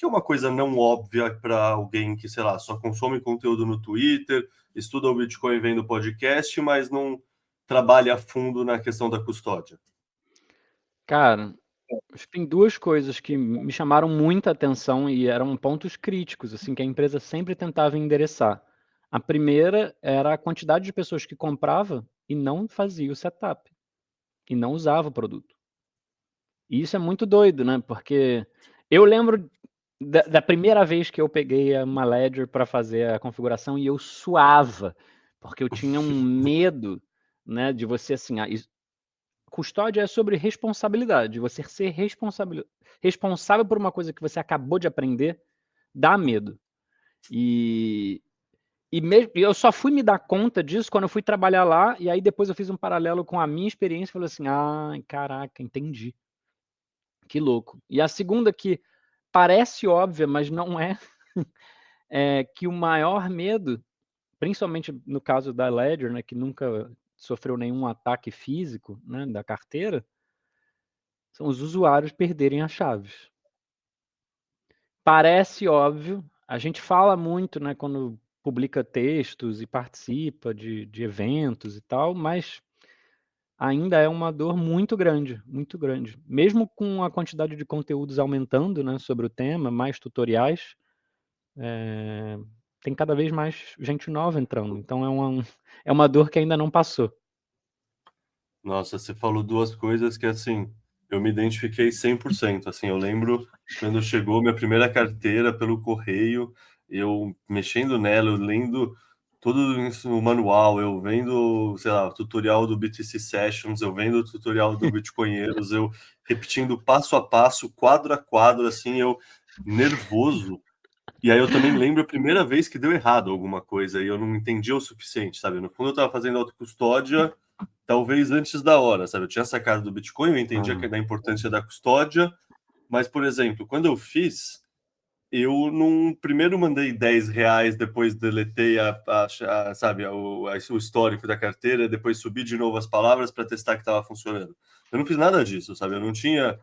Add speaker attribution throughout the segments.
Speaker 1: que é uma coisa não óbvia para alguém que, sei lá, só consome conteúdo no Twitter, estuda o Bitcoin vendo podcast, mas não trabalha a fundo na questão da custódia?
Speaker 2: Cara, acho que tem duas coisas que me chamaram muita atenção e eram pontos críticos, assim, que a empresa sempre tentava endereçar. A primeira era a quantidade de pessoas que comprava e não fazia o setup, e não usava o produto. E isso é muito doido, né? Porque eu lembro da primeira vez que eu peguei uma Ledger para fazer a configuração e eu suava, porque eu tinha um medo, né, de você assim, custódia é sobre responsabilidade, você ser responsável por uma coisa que você acabou de aprender, dá medo. E eu só fui me dar conta disso quando eu fui trabalhar lá, e aí depois eu fiz um paralelo com a minha experiência e falei assim, caraca, entendi. Que louco. E a segunda que parece óbvia, mas não é, é que o maior medo, principalmente no caso da Ledger, né, que nunca sofreu nenhum ataque físico, né, da carteira, são os usuários perderem as chaves. Parece óbvio, a gente fala muito, né, quando publica textos e participa de eventos e tal, mas ainda é uma dor muito grande, muito grande. Mesmo com a quantidade de conteúdos aumentando, né, sobre o tema, mais tutoriais, tem cada vez mais gente nova entrando. Então é uma dor que ainda não passou.
Speaker 1: Nossa, você falou duas coisas que, assim, eu me identifiquei 100%. Assim, eu lembro quando chegou minha primeira carteira pelo correio, eu mexendo nela, eu lendo todo isso, o manual, eu vendo, sei lá, o tutorial do BTC Sessions, eu vendo o tutorial do Bitcoinheiros, eu repetindo passo a passo, quadro a quadro, assim, eu nervoso. E aí eu também lembro a primeira vez que deu errado alguma coisa e eu não entendia o suficiente, sabe? No fundo eu estava fazendo autocustódia talvez antes da hora, sabe? Eu tinha sacado do Bitcoin, eu entendia que da importância da custódia, mas, por exemplo, quando eu fiz, eu não primeiro mandei R$ 10, depois deletei sabe, o histórico da carteira, depois subi de novo as palavras para testar que estava funcionando. Eu não fiz nada disso, sabe? Eu não tinha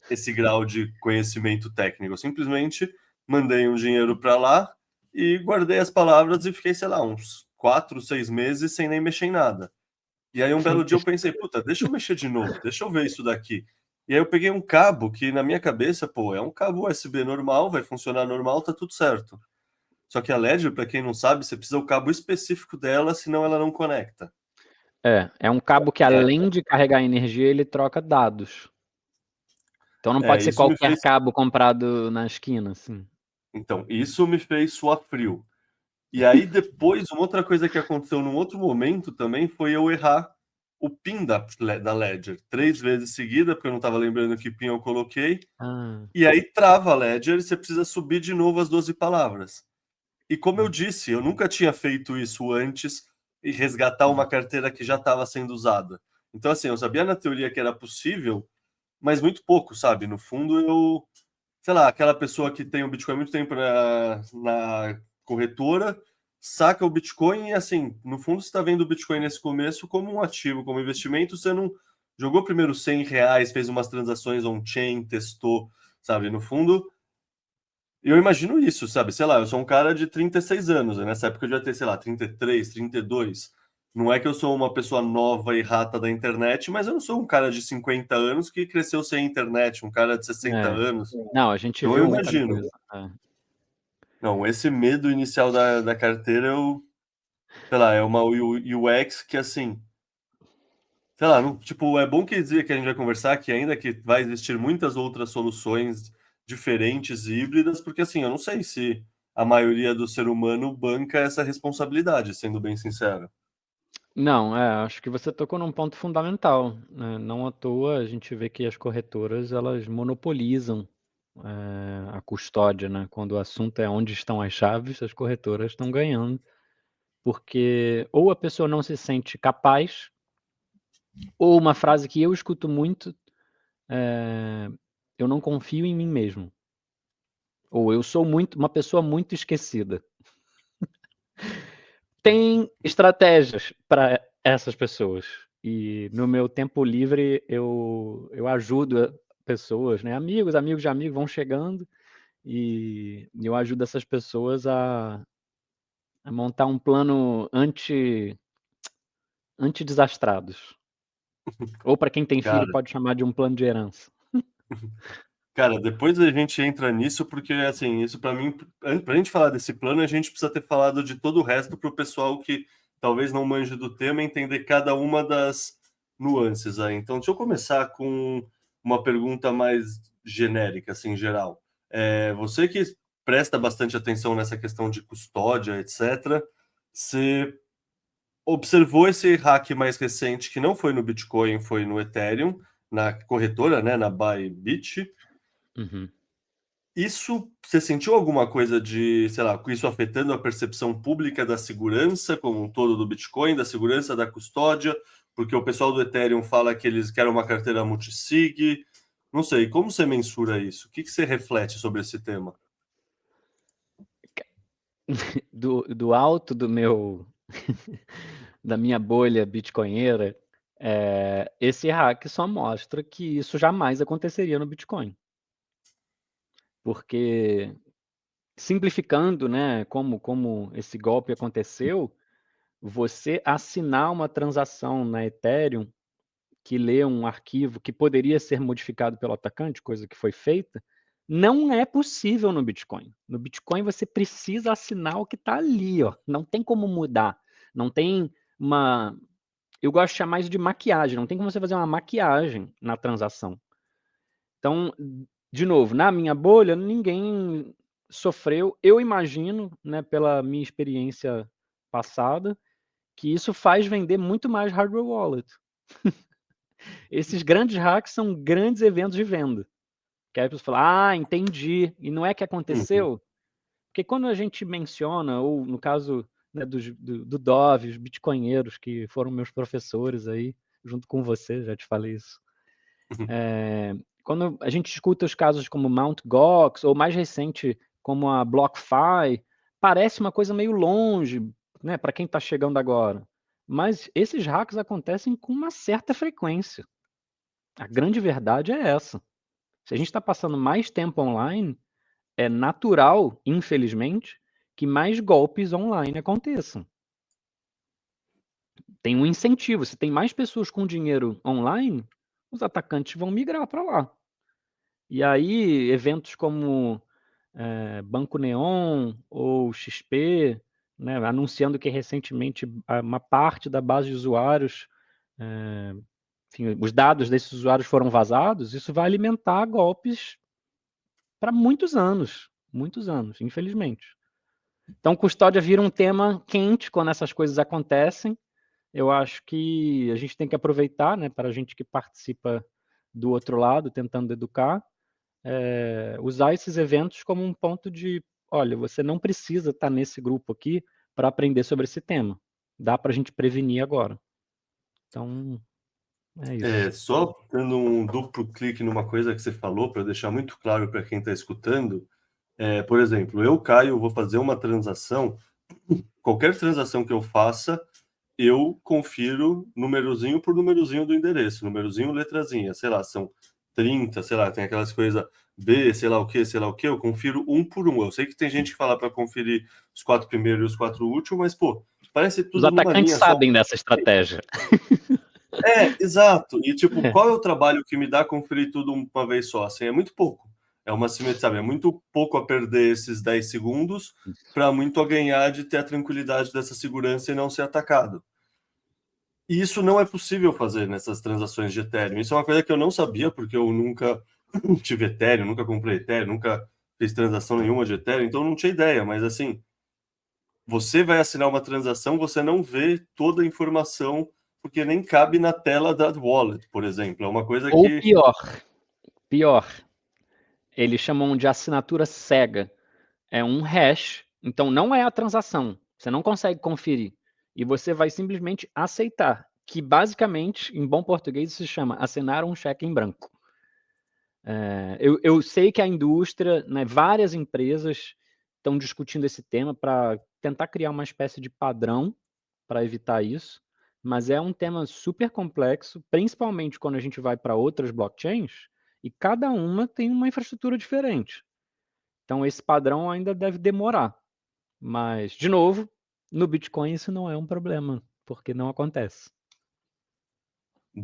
Speaker 1: esse grau de conhecimento técnico. Eu simplesmente mandei um dinheiro para lá e guardei as palavras e fiquei, sei lá, uns 4, 6 meses sem nem mexer em nada. E aí um belo dia eu pensei, puta, deixa eu mexer de novo, deixa eu ver isso daqui. E aí eu peguei um cabo que na minha cabeça, pô, é um cabo USB normal, vai funcionar normal, tá tudo certo. Só que a Ledger, para quem não sabe, você precisa do cabo específico dela, senão ela não conecta.
Speaker 2: É um cabo que além de carregar energia, ele troca dados. Então não pode ser
Speaker 1: Isso me
Speaker 2: qualquer
Speaker 1: fez.
Speaker 2: cabo comprado na esquina, assim.
Speaker 1: Então, isso me fez suar frio. E aí depois, uma outra coisa que aconteceu num outro momento também foi eu errar o PIN da Ledger 3 vezes seguida, porque eu não estava lembrando que PIN eu coloquei.
Speaker 2: Ah,
Speaker 1: E aí trava a Ledger e você precisa subir de novo as 12 palavras. E como eu
Speaker 2: hum.
Speaker 1: disse, eu nunca tinha feito isso antes e resgatar uma carteira que já estava sendo usada. Então, assim, eu sabia na teoria que era possível, mas muito pouco, sabe? No fundo, eu, sei lá, aquela pessoa que tem o Bitcoin há muito tempo na corretora, saca o Bitcoin e, assim, no fundo, você está vendo o Bitcoin nesse começo como um ativo, como investimento, você não jogou primeiro R$ 100, fez umas transações on-chain, testou, sabe? No fundo, eu imagino isso, sabe? Sei lá, eu sou um cara de 36 anos, né? Nessa época eu já ter, sei lá, 33, 32. Não é que eu sou uma pessoa nova e rata da internet, mas eu não sou um cara de 50 anos que cresceu sem internet, um cara de 60
Speaker 2: É.
Speaker 1: anos.
Speaker 2: Não, a gente
Speaker 1: Então eu
Speaker 2: viu muita
Speaker 1: imagino.
Speaker 2: coisa. É.
Speaker 1: Não, esse medo inicial da carteira, eu, sei lá, é uma UX que, assim, sei lá, não, tipo, é bom que dizer que a gente vai conversar que ainda que vai existir muitas outras soluções diferentes e híbridas, porque assim, eu não sei se a maioria do ser humano banca essa responsabilidade, sendo bem sincero.
Speaker 2: Não, acho que você tocou num ponto fundamental, né? Não à toa a gente vê que as corretoras elas monopolizam a custódia, né? Quando o assunto é onde estão as chaves, as corretoras estão ganhando, porque ou a pessoa não se sente capaz, ou uma frase que eu escuto muito, é, eu não confio em mim mesmo, ou eu sou uma pessoa muito esquecida. Tem estratégias para essas pessoas. E no meu tempo livre eu ajudo pessoas, né? Amigos de amigos vão chegando E eu ajudo essas pessoas a montar um plano anti-desastrados. Ou para quem tem filho,
Speaker 1: Cara,
Speaker 2: pode chamar de um plano de herança.
Speaker 1: cara, depois a gente entra nisso, porque assim, isso para mim, pra gente falar desse plano, a gente precisa ter falado de todo o resto para o pessoal que talvez não manje do tema entender cada uma das nuances aí. Então, deixa eu começar com uma pergunta mais genérica, assim, geral. Você que presta bastante atenção nessa questão de custódia, etc., você observou esse hack mais recente, que não foi no Bitcoin, foi no Ethereum, na corretora, né, na Bybit.
Speaker 2: Uhum.
Speaker 1: Isso, você sentiu alguma coisa de, sei lá, com isso afetando a percepção pública da segurança como um todo do Bitcoin, da segurança da custódia? Porque o pessoal do Ethereum fala que eles querem uma carteira multisig. Não sei, como você mensura isso? O que você reflete sobre esse tema?
Speaker 2: Do alto do meu da minha bolha bitcoinheira, esse hack só mostra que isso jamais aconteceria no Bitcoin. Porque, simplificando, né, como esse golpe aconteceu, você assinar uma transação na Ethereum que lê um arquivo que poderia ser modificado pelo atacante, coisa que foi feita, não é possível no Bitcoin. No Bitcoin você precisa assinar o que está ali, ó. Não tem como mudar. Não tem uma. Eu gosto de chamar isso de maquiagem. Não tem como você fazer uma maquiagem na transação. Então, de novo, na minha bolha, ninguém sofreu. Eu imagino, né, pela minha experiência passada, que isso faz vender muito mais hardware wallet. Esses grandes hacks são grandes eventos de venda. Que aí a pessoa fala, entendi. E não é que
Speaker 1: Uhum,
Speaker 2: aconteceu? Porque quando a gente menciona, ou no caso, né, do Dove, os bitcoinheiros que foram meus professores aí, junto com você, já te falei isso.
Speaker 1: uhum,
Speaker 2: Quando a gente escuta os casos como Mt. Gox, ou mais recente, como a BlockFi, parece uma coisa meio longe, né, para quem está chegando agora. Mas esses hacks acontecem com uma certa frequência. A grande verdade é essa. Se a gente está passando mais tempo online, é natural, infelizmente, que mais golpes online aconteçam. Tem um incentivo. Se tem mais pessoas com dinheiro online, os atacantes vão migrar para lá. E aí, eventos como Banco Neon ou XP, né, anunciando que recentemente uma parte da base de usuários, enfim, os dados desses usuários foram vazados, isso vai alimentar golpes para muitos anos, infelizmente. Então, custódia vira um tema quente quando essas coisas acontecem. Eu acho que a gente tem que aproveitar, né, para a gente que participa do outro lado, tentando educar, usar esses eventos como um ponto de, olha, você não precisa estar nesse grupo aqui para aprender sobre esse tema. Dá para a gente prevenir agora. Então, é isso.
Speaker 1: Só dando um duplo clique numa coisa que você falou, para deixar muito claro para quem está escutando, por exemplo, eu, Caio, vou fazer uma transação, qualquer transação que eu faça, eu confiro númerozinho por númerozinho do endereço, númerozinho, letrazinha, sei lá, são 30, sei lá, tem aquelas coisas B, sei lá o que, eu confiro um por um. Eu sei que tem gente que fala para conferir os 4 primeiros e os 4 últimos, mas, pô, parece
Speaker 2: Os
Speaker 1: tudo numa
Speaker 2: atacantes
Speaker 1: linha só.
Speaker 2: sabem dessa estratégia.
Speaker 1: Exato. E, tipo, qual é o trabalho que me dá conferir tudo uma vez só? Assim, é muito pouco. É uma simetria, sabe? É muito pouco a perder esses 10 segundos para muito a ganhar de ter a tranquilidade dessa segurança e não ser atacado. E isso não é possível fazer nessas transações de Ethereum. Isso é uma coisa que eu não sabia, porque eu nunca tive Ethereum, nunca comprei Ethereum, nunca fiz transação nenhuma de Ethereum, então eu não tinha ideia. Mas, assim, você vai assinar uma transação, você não vê toda a informação, porque nem cabe na tela da wallet, por exemplo. É uma coisa
Speaker 2: Ou
Speaker 1: que.
Speaker 2: pior, eles chamam de assinatura cega. É um hash, então não é a transação. Você não consegue conferir. E você vai simplesmente aceitar, que basicamente, em bom português, se chama assinar um cheque em branco. Eu sei que a indústria, né, várias empresas estão discutindo esse tema para tentar criar uma espécie de padrão para evitar isso, mas é um tema super complexo, principalmente quando a gente vai para outras blockchains, e cada uma tem uma infraestrutura diferente. Então esse padrão ainda deve demorar, mas, de novo, no Bitcoin isso não é um problema, porque não acontece.